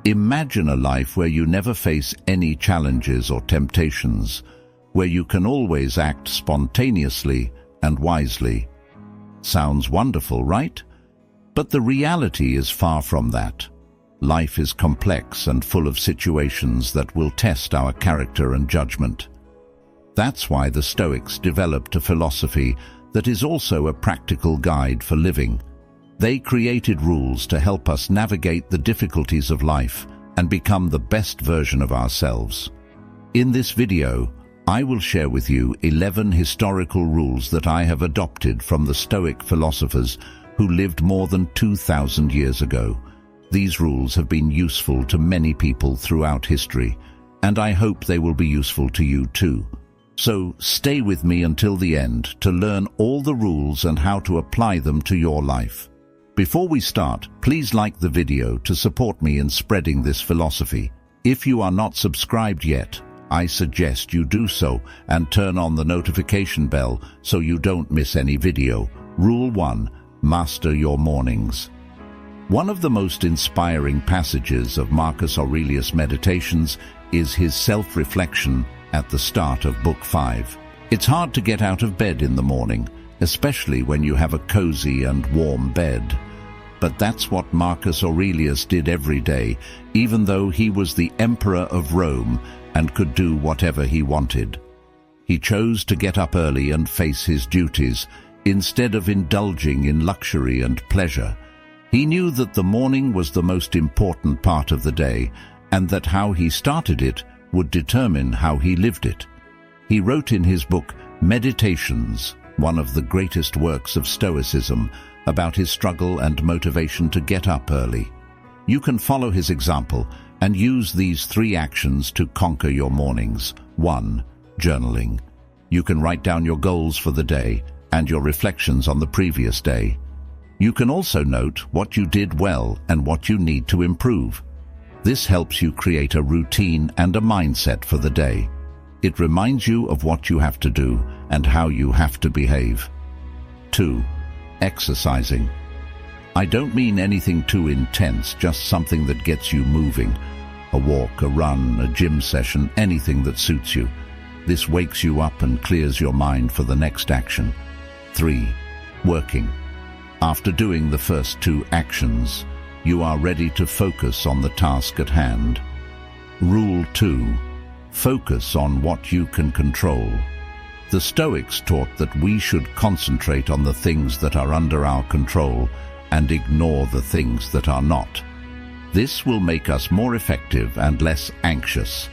Imagine a life where you never face any challenges or temptations, where you can always act spontaneously and wisely. Sounds wonderful, right? But the reality is far from that. Life is complex and full of situations that will test our character and judgment. That's why the Stoics developed a philosophy that is also a practical guide for living. They created rules to help us navigate the difficulties of life and become the best version of ourselves. In this video, I will share with you 11 historical rules that I have adopted from the Stoic philosophers who lived more than 2,000 years ago. These rules have been useful to many people throughout history, and I hope they will be useful to you too. So stay with me until the end to learn all the rules and how to apply them to your life. Before we start, please like the video to support me in spreading this philosophy. If you are not subscribed yet, I suggest you do so and turn on the notification bell so you don't miss any video. Rule 1. Master your mornings. One of the most inspiring passages of Marcus Aurelius' Meditations is his self-reflection at the start of Book 5. It's hard to get out of bed in the morning, especially when you have a cozy and warm bed. But that's what Marcus Aurelius did every day, even though he was the emperor of Rome and could do whatever he wanted. He chose to get up early and face his duties, instead of indulging in luxury and pleasure. He knew that the morning was the most important part of the day, and that how he started it would determine how he lived it. He wrote in his book Meditations, one of the greatest works of Stoicism, about his struggle and motivation to get up early. You can follow his example and use these 3 actions to conquer your mornings. 1. Journaling. You can write down your goals for the day and your reflections on the previous day. You can also note what you did well and what you need to improve. This helps you create a routine and a mindset for the day. It reminds you of what you have to do and how you have to behave. 2. Exercising. I don't mean anything too intense, just something that gets you moving. A walk, a run, a gym session, anything that suits you. This wakes you up and clears your mind for the next action. 3. Working. After doing the first 2 actions, you are ready to focus on the task at hand. Rule 2. Focus on what you can control. The Stoics taught that we should concentrate on the things that are under our control and ignore the things that are not. This will make us more effective and less anxious.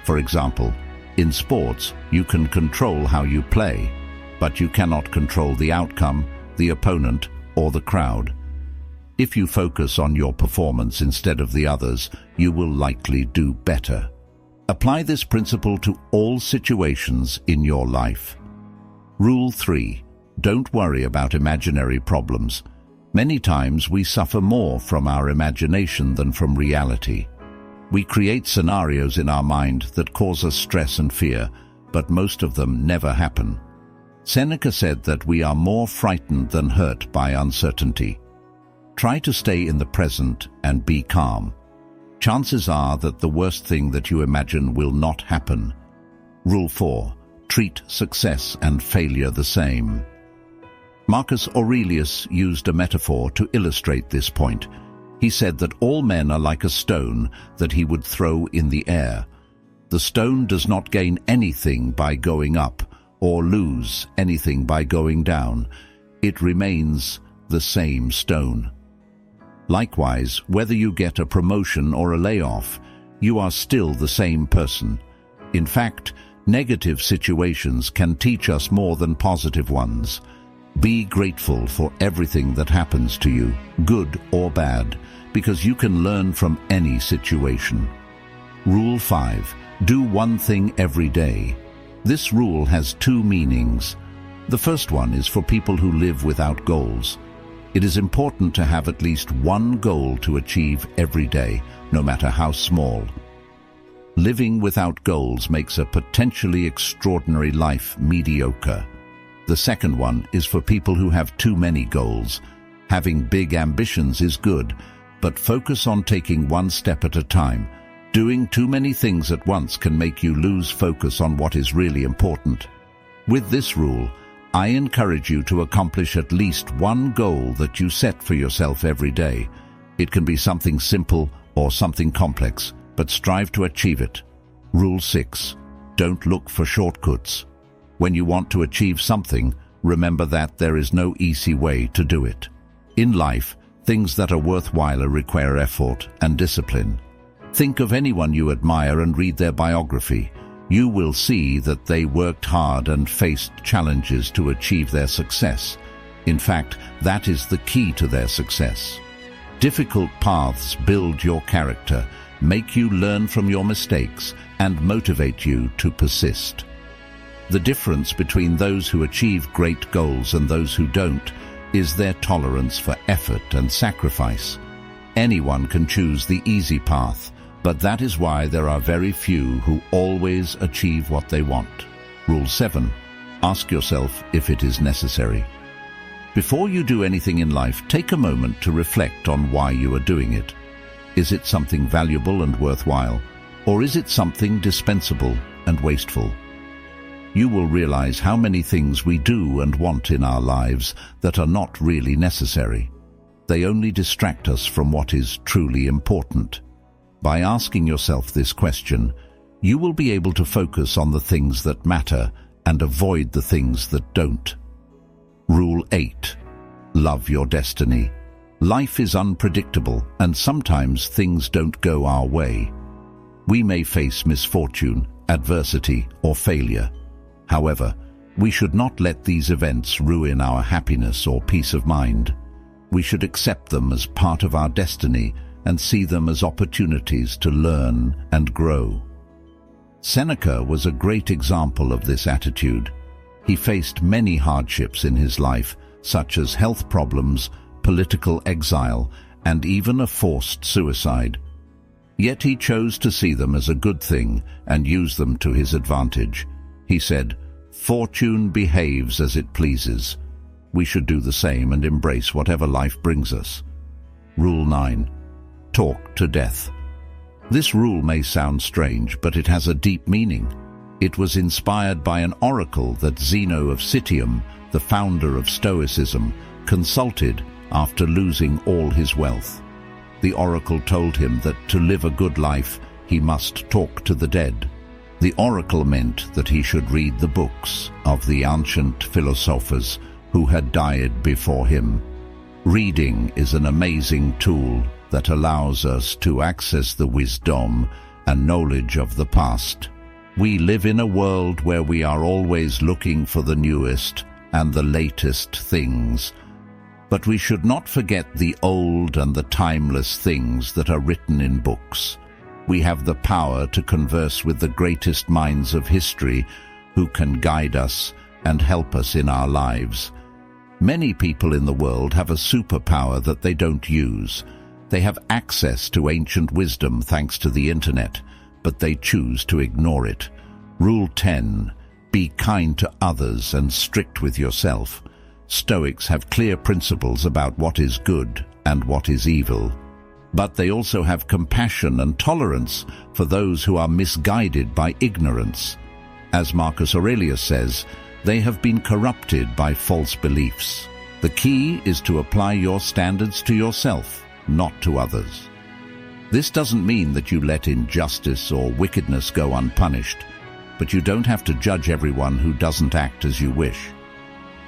For example, in sports, you can control how you play, but you cannot control the outcome, the opponent, or the crowd. If you focus on your performance instead of the others, you will likely do better. Apply this principle to all situations in your life. Rule 3. Don't worry about imaginary problems. Many times we suffer more from our imagination than from reality. We create scenarios in our mind that cause us stress and fear, but most of them never happen. Seneca said that we are more frightened than hurt by uncertainty. Try to stay in the present and be calm. Chances are that the worst thing that you imagine will not happen. Rule 4. Treat success and failure the same. Marcus Aurelius used a metaphor to illustrate this point. He said that all men are like a stone that he would throw in the air. The stone does not gain anything by going up or lose anything by going down. It remains the same stone. Likewise, whether you get a promotion or a layoff, you are still the same person. In fact, negative situations can teach us more than positive ones. Be grateful for everything that happens to you, good or bad, because you can learn from any situation. Rule 5. Do one thing every day. This rule has 2 meanings. The first one is for people who live without goals. It is important to have at least one goal to achieve every day, no matter how small. Living without goals makes a potentially extraordinary life mediocre. The second one is for people who have too many goals. Having big ambitions is good, but focus on taking one step at a time. Doing too many things at once can make you lose focus on what is really important. With this rule, I encourage you to accomplish at least one goal that you set for yourself every day. It can be something simple or something complex, but strive to achieve it. Rule 6. Don't look for shortcuts. When you want to achieve something, remember that there is no easy way to do it. In life, things that are worthwhile require effort and discipline. Think of anyone you admire and read their biography. You will see that they worked hard and faced challenges to achieve their success. In fact, that is the key to their success. Difficult paths build your character, make you learn from your mistakes, and motivate you to persist. The difference between those who achieve great goals and those who don't is their tolerance for effort and sacrifice. Anyone can choose the easy path, but that is why there are very few who always achieve what they want. Rule 7. Ask yourself if it is necessary. Before you do anything in life, take a moment to reflect on why you are doing it. Is it something valuable and worthwhile, or is it something dispensable and wasteful? You will realize how many things we do and want in our lives that are not really necessary. They only distract us from what is truly important. By asking yourself this question, you will be able to focus on the things that matter and avoid the things that don't. Rule 8. Love your destiny. Life is unpredictable, and sometimes things don't go our way. We may face misfortune, adversity, or failure. However, we should not let these events ruin our happiness or peace of mind. We should accept them as part of our destiny and see them as opportunities to learn and grow. Seneca was a great example of this attitude. He faced many hardships in his life, such as health problems, political exile, and even a forced suicide. Yet he chose to see them as a good thing and use them to his advantage. He said, "Fortune behaves as it pleases." We should do the same and embrace whatever life brings us. Rule 9. Talk to death. This rule may sound strange, but it has a deep meaning. It was inspired by an oracle that Zeno of Citium, the founder of Stoicism, consulted after losing all his wealth. The oracle told him that to live a good life, he must talk to the dead. The oracle meant that he should read the books of the ancient philosophers who had died before him. Reading is an amazing tool that allows us to access the wisdom and knowledge of the past. We live in a world where we are always looking for the newest and the latest things, but we should not forget the old and the timeless things that are written in books. We have the power to converse with the greatest minds of history who can guide us and help us in our lives. Many people in the world have a superpower that they don't use. They have access to ancient wisdom thanks to the internet, but they choose to ignore it. Rule 10. Be kind to others and strict with yourself. Stoics have clear principles about what is good and what is evil, but they also have compassion and tolerance for those who are misguided by ignorance. As Marcus Aurelius says, they have been corrupted by false beliefs. The key is to apply your standards to yourself, not to others. This doesn't mean that you let injustice or wickedness go unpunished, but you don't have to judge everyone who doesn't act as you wish.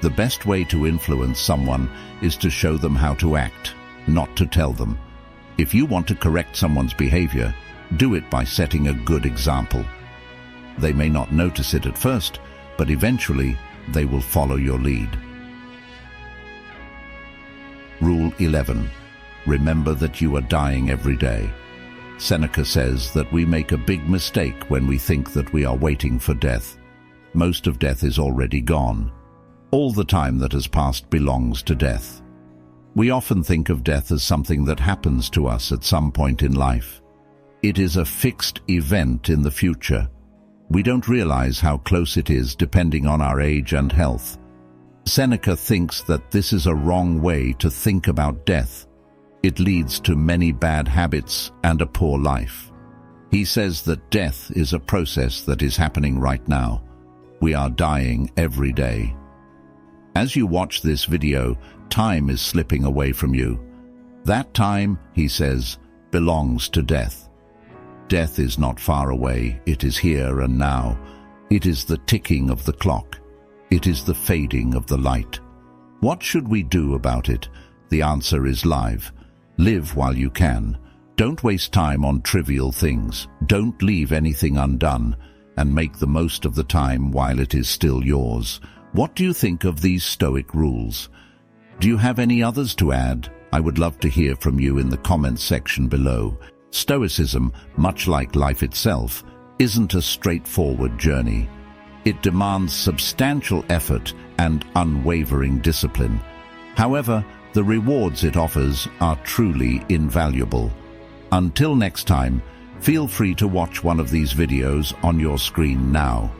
The best way to influence someone is to show them how to act, not to tell them. If you want to correct someone's behavior, do it by setting a good example. They may not notice it at first, but eventually they will follow your lead. Rule 11. Remember that you are dying every day. Seneca says that we make a big mistake when we think that we are waiting for death. Most of death is already gone. All the time that has passed belongs to death. We often think of death as something that happens to us at some point in life. It is a fixed event in the future. We don't realize how close it is depending on our age and health. Seneca thinks that this is a wrong way to think about death. it leads to many bad habits and a poor life. He says that death is a process that is happening right now. We are dying every day. As you watch this video, time is slipping away from you. That time, he says, belongs to death. Death is not far away, it is here and now. It is the ticking of the clock. It is the fading of the light. What should we do about it? The answer is live. Live while you can. Don't waste time on trivial things. Don't leave anything undone, and make the most of the time while it is still yours. What do you think of these Stoic rules? Do you have any others to add? I would love to hear from you in the comments section below. Stoicism, much like life itself, isn't a straightforward journey. It demands substantial effort and unwavering discipline. However, the rewards it offers are truly invaluable. Until next time, feel free to watch one of these videos on your screen now.